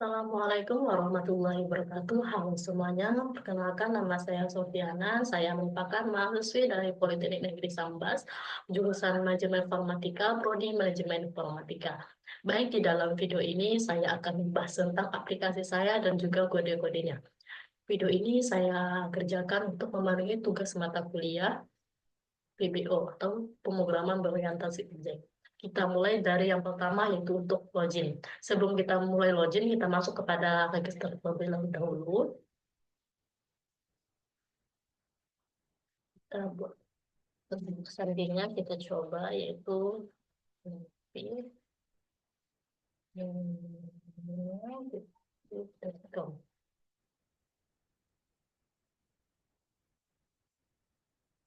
Assalamualaikum warahmatullahi wabarakatuh. Halo semuanya, perkenalkan nama saya Sofiana. Saya merupakan mahasiswi dari Politeknik Negeri Sambas, jurusan Manajemen Informatika, Prodi Manajemen Informatika. Baik, di dalam video ini saya akan membahas tentang aplikasi saya dan juga kode-kodenya. Video ini saya kerjakan untuk memenuhi tugas mata kuliah PBO atau pemrograman berorientasi objek. Kita mulai dari yang pertama yaitu untuk login. Sebelum kita mulai login, kita masuk kepada register terlebih dahulu. Kita buat sandingnya, kita coba yaitu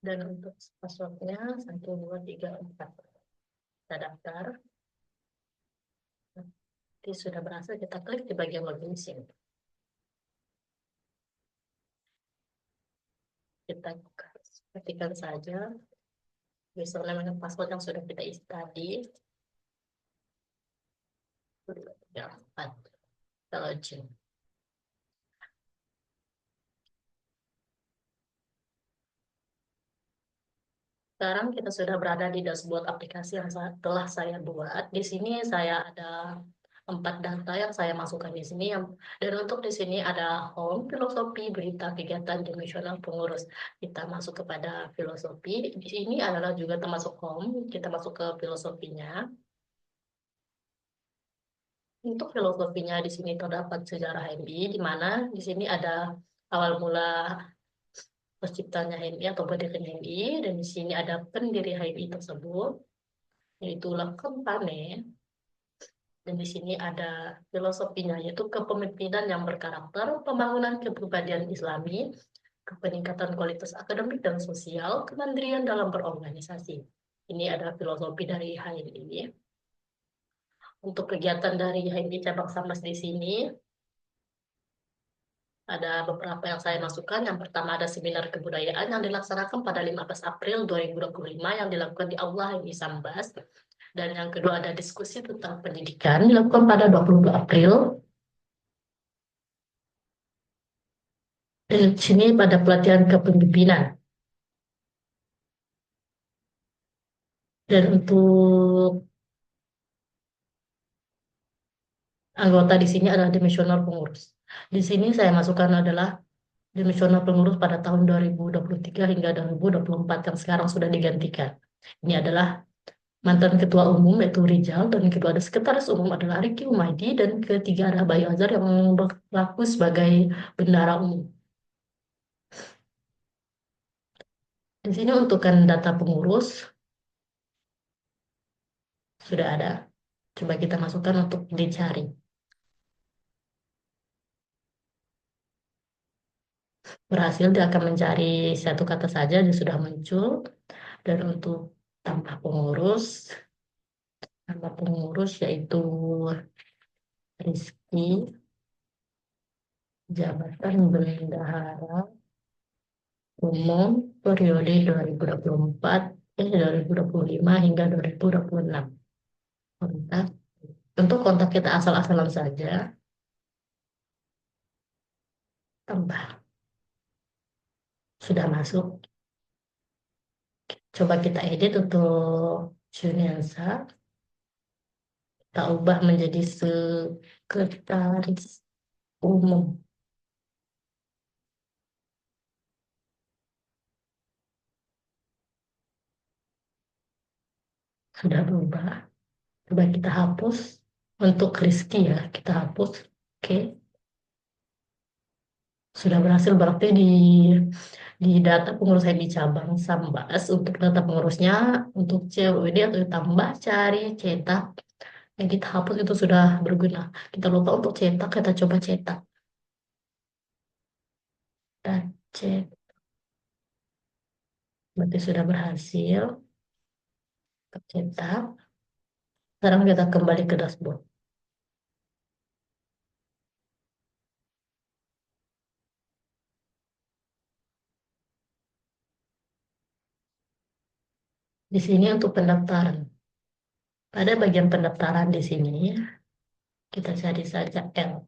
dan untuk passwordnya 1234. Kita daftar. Nanti sudah berhasil, kita klik di bagian login sini. Kita ketikkan saja username dan password yang sudah kita isi tadi. Ya, kita login. Sekarang kita sudah berada di dashboard aplikasi yang telah saya buat. Di sini saya ada 4 data yang saya masukkan di sini. Dan untuk di sini ada home, filosofi, berita, kegiatan, dimensional, pengurus. Kita masuk kepada filosofi. Di sini adalah juga termasuk home. Kita masuk ke filosofinya. Untuk filosofinya di sini terdapat sejarah HMI, di mana di sini ada awal mula terciptanya HMI atau berdirinya HMI, dan di sini ada pendiri HMI tersebut, yaitu Lakem Pane, dan di sini ada filosofinya, yaitu kepemimpinan yang berkarakter, pembangunan kepribadian Islami, peningkatan kualitas akademik dan sosial, kemandirian dalam berorganisasi. Ini adalah filosofi dari HMI. Untuk kegiatan dari HMI cabang Sambas di sini, ada beberapa yang saya masukkan. Yang pertama ada seminar kebudayaan yang dilaksanakan pada 15 April 2025 yang dilakukan di Aula HMI Sambas. Dan yang kedua ada diskusi tentang pendidikan dilakukan pada 22 April. Dan di sini pada pelatihan kepemimpinan. Dan untuk anggota di sini adalah dimisional pengurus. Di sini saya masukkan adalah dimisional pengurus pada tahun 2023 hingga 2024 yang sekarang sudah digantikan. Ini adalah mantan ketua umum yaitu Rizal, dan kedua ada sekretaris umum adalah Riki Umaidi, dan ketiga ada Bayu Azhar yang berlaku sebagai bendara umum. Di sini untuk data pengurus sudah ada. Coba kita masukkan untuk dicari. Berhasil, dia akan mencari satu kata saja, dia sudah muncul. Dan untuk tambah pengurus yaitu Rizky, jabatan bendahara umum periode 2024 2025 hingga 2026. Kontak. Untuk kontak kita asal-asalan saja. Tambah. Sudah masuk. Coba kita edit untuk Juniansa. Kita ubah menjadi sekretaris umum. Sudah berubah. Coba kita hapus. Untuk Rizky ya, kita hapus. Oke. Sudah berhasil, berarti di data pengurus di cabang Sambas untuk data pengurusnya untuk COD atau tambah, cari, cetak, edit, hapus itu sudah berguna. Kita lupa untuk cetak, kita coba cetak. Dan berarti sudah berhasil cetak. Sekarang kita kembali ke dashboard. Di sini untuk pendaftaran. Pada bagian pendaftaran di sini kita cari saja L.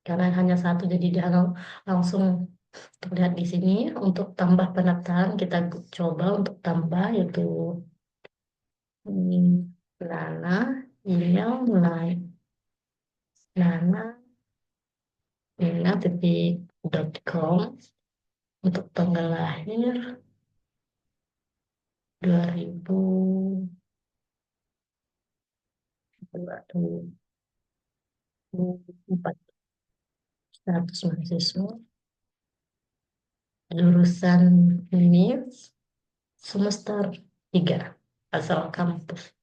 karena hanya satu jadi dia langsung terlihat di sini. Untuk tambah pendaftaran kita coba untuk tambah yaitu Nana email Nana Nina.com untuk tanggal lahir 2024, status mahasiswa, jurusan ini semester 3 asal kampus.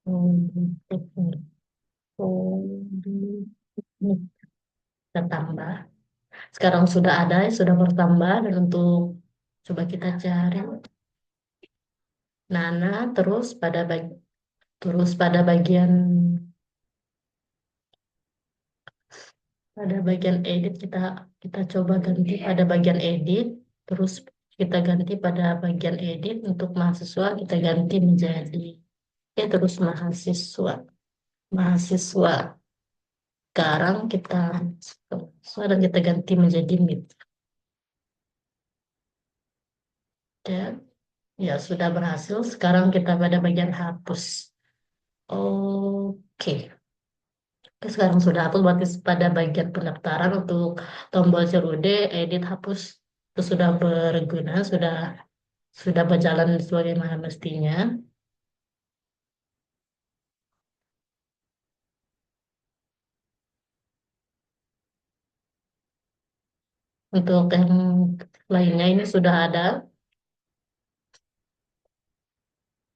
Ini kita tambah. Sekarang sudah ada, sudah bertambah dan untuk coba kita cari Nana terus pada bagian edit kita coba ganti pada bagian edit, terus kita ganti pada bagian edit untuk mahasiswa kita ganti menjadi terus mahasiswa. Sekarang kita mahasiswa dan kita ganti menjadi mid. Dan ya sudah berhasil. Sekarang kita pada bagian hapus. Oke. Sekarang sudah hapus, berarti pada bagian pendaftaran untuk tombol COD, edit, hapus itu sudah berguna, sudah berjalan sebagaimana mestinya. Untuk yang lainnya ini sudah ada.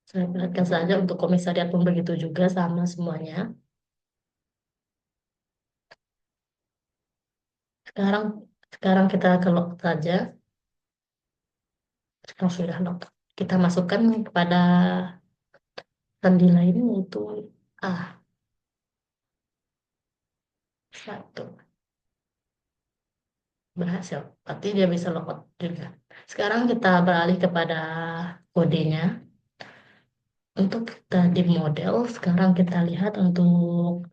Saya perhatikan saja untuk komisariat pun begitu juga sama semuanya. Sekarang sekarang kita ke log saja. Sekarang sudah log. Kita masukkan kepada sandi lain yaitu A1. Berhasil. Berarti dia bisa logout juga. Sekarang kita beralih kepada kodenya. Untuk kita di model, sekarang kita lihat untuk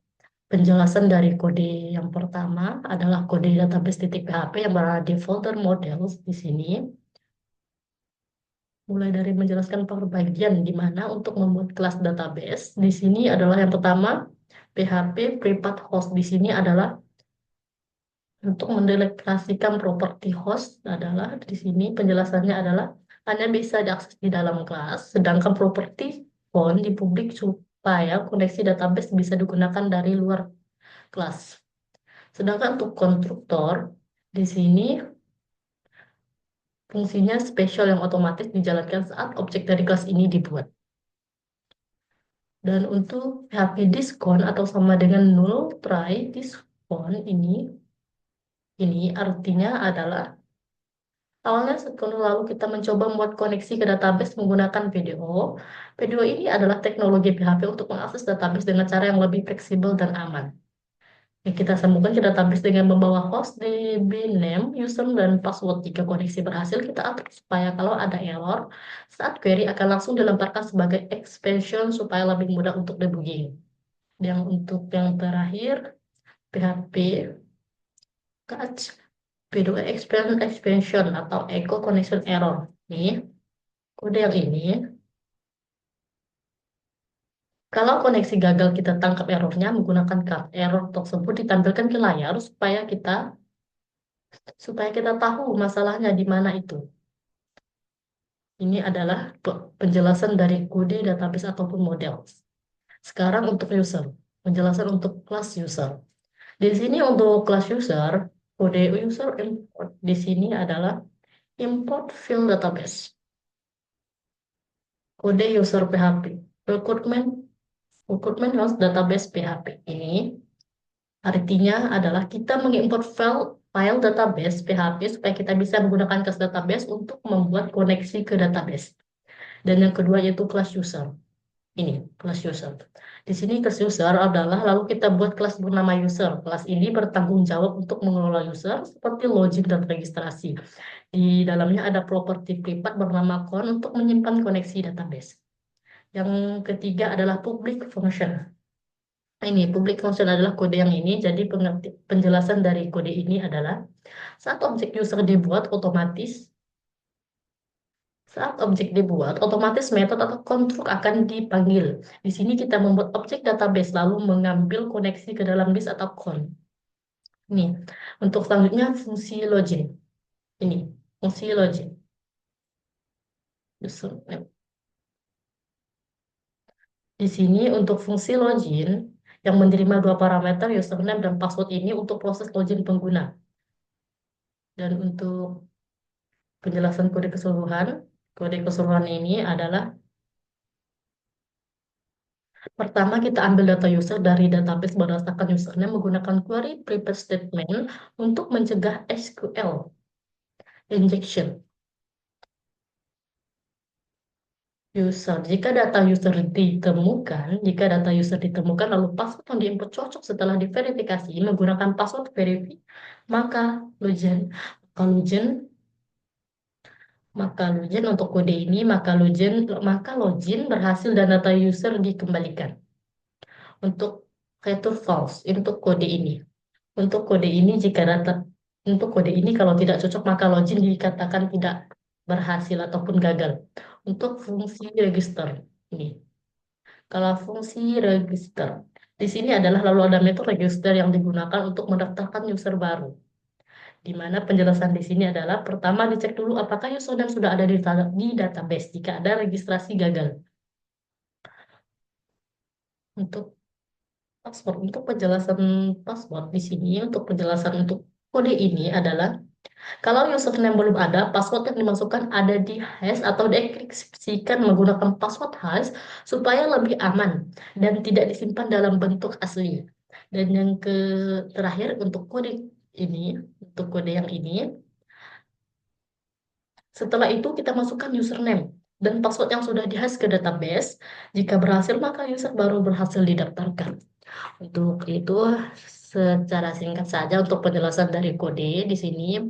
penjelasan dari kode yang pertama adalah kode database titik PHP yang berada di folder models di sini. Mulai dari menjelaskan bagian di mana untuk membuat kelas database. Di sini adalah yang pertama, PHP private host. Di sini adalah untuk mendedikasikan properti host adalah di sini penjelasannya adalah hanya bisa diakses di dalam kelas, sedangkan properti phone di publik supaya koneksi database bisa digunakan dari luar kelas. Sedangkan untuk konstruktor di sini fungsinya spesial yang otomatis dijalankan saat objek dari kelas ini dibuat. Dan untuk PHP diskon atau sama dengan null try diskon ini artinya adalah awalnya setahun lalu kita mencoba membuat koneksi ke database menggunakan PDO. PDO ini adalah teknologi PHP untuk mengakses database dengan cara yang lebih fleksibel dan aman. Kita sambungkan ke database dengan membawa host, DB name, user, dan password. Jika koneksi berhasil, kita atur supaya kalau ada error, saat query akan langsung dilemparkan sebagai expansion supaya lebih mudah untuk debugging. Yang untuk yang terakhir, PHP catch P2 expansion atau echo connection error. Nih, kode yang ini, kalau koneksi gagal kita tangkap errornya menggunakan card. Error tersebut ditampilkan ke layar supaya kita tahu masalahnya di mana itu. Ini adalah penjelasan dari kode database ataupun model. Sekarang untuk user, penjelasan untuk kelas user. Di sini untuk kelas user, kode user import di sini adalah import field database. Kode user PHP, recruitment host database PHP. Ini artinya adalah kita mengimport file database PHP supaya kita bisa menggunakan kelas database untuk membuat koneksi ke database. Dan yang kedua yaitu kelas user. Ini kelas user. Di sini kelas user adalah lalu kita buat kelas bernama user. Kelas ini bertanggung jawab untuk mengelola user seperti login dan registrasi. Di dalamnya ada properti privat bernama con untuk menyimpan koneksi database. Yang ketiga adalah public function. Ini public function adalah kode yang ini. Jadi penjelasan dari kode ini adalah saat objek user dibuat otomatis, otomatis metode atau konstruk akan dipanggil. Di sini kita membuat objek database lalu mengambil koneksi ke dalam disk atau con. Ini untuk selanjutnya fungsi login. Ini fungsi login. User- Di sini untuk fungsi login yang menerima dua parameter username dan password ini untuk proses login pengguna. Dan untuk penjelasan kode keseluruhan ini adalah pertama kita ambil data user dari database berdasarkan username menggunakan query prepare statement untuk mencegah SQL injection user. Jika data user ditemukan lalu password yang diinput cocok setelah diverifikasi menggunakan password verify, maka login, maka login, untuk kode ini, maka login berhasil dan data user dikembalikan. Untuk return false, Untuk kode ini jika data untuk kode ini kalau tidak cocok maka login dikatakan tidak berhasil ataupun gagal. Untuk fungsi register ini. Kalau fungsi register di sini adalah lalu ada metode register yang digunakan untuk mendaftarkan user baru. Di mana penjelasan di sini adalah pertama dicek dulu apakah username sudah ada di database jika ada registrasi gagal. Untuk penjelasan password di sini, untuk penjelasan untuk kode ini adalah kalau username belum ada, password yang dimasukkan ada di hash atau dienkripsikan menggunakan password hash supaya lebih aman dan tidak disimpan dalam bentuk asli. Dan yang terakhir untuk kode yang ini, setelah itu kita masukkan username dan password yang sudah di-hash ke database. Jika berhasil, maka user baru berhasil didaftarkan. Untuk itu, secara singkat saja untuk penjelasan dari kode di sini,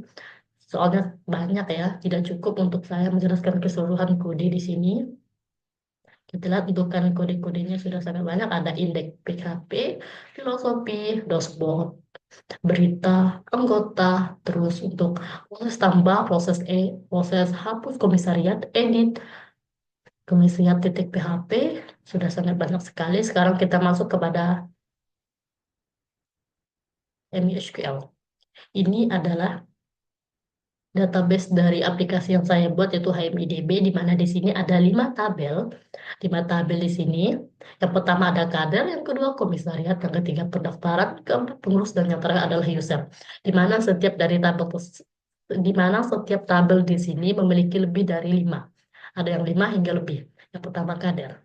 soalnya banyak ya, tidak cukup untuk saya menjelaskan keseluruhan kode di sini. Kita lihat bentukan kode-kodenya sudah sangat banyak. Ada indeks PHP, filosofi, dashboard, berita, anggota, terus untuk proses tambah, proses hapus komisariat, edit, komisariat titik PHP, sudah sangat banyak sekali. Sekarang kita masuk kepada MySQL. Ini adalah database dari aplikasi yang saya buat yaitu HMIDB, di mana di sini ada 5 tabel di sini. Yang pertama ada kader, yang kedua komisariat, yang ketiga pendaftaran, keempat pengurus, dan yang terakhir adalah user. Di mana setiap tabel di sini memiliki lebih dari 5. Ada yang 5 hingga lebih. Yang pertama kader.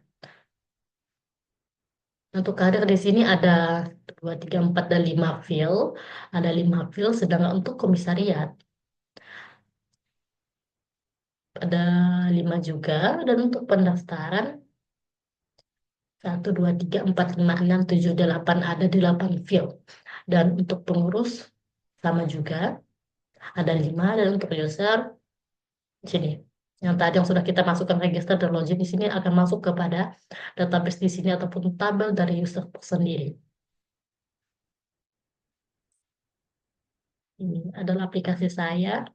Untuk kader di sini ada 2, 3, 4, dan 5 field. Ada 5 field, sedangkan untuk komisariat ada 5 juga. Dan untuk pendaftaran 1, 2, 3, 4, 5, 6, 7, 8 ada 8 field. Dan untuk pengurus sama juga ada 5. Dan untuk user di sini. Yang tadi yang sudah kita masukkan register dan login di sini akan masuk kepada database di sini ataupun tabel dari user sendiri. Ini adalah aplikasi saya.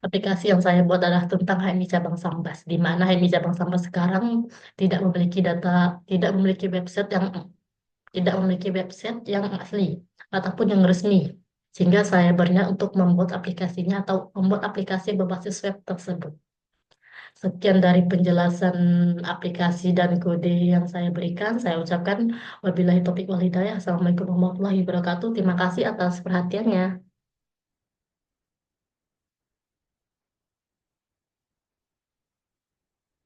Aplikasi yang saya buat adalah tentang HMI cabang Sambas, di mana HMI cabang Sambas sekarang tidak memiliki data, tidak memiliki website yang tidak memiliki website yang asli ataupun yang resmi. Sehingga saya berniat untuk membuat aplikasinya atau membuat aplikasi berbasis web tersebut. Sekian dari penjelasan aplikasi dan kode yang saya berikan. Saya ucapkan wabillahi taufiq wal hidayah. Assalamualaikum warahmatullahi wabarakatuh. Terima kasih atas perhatiannya.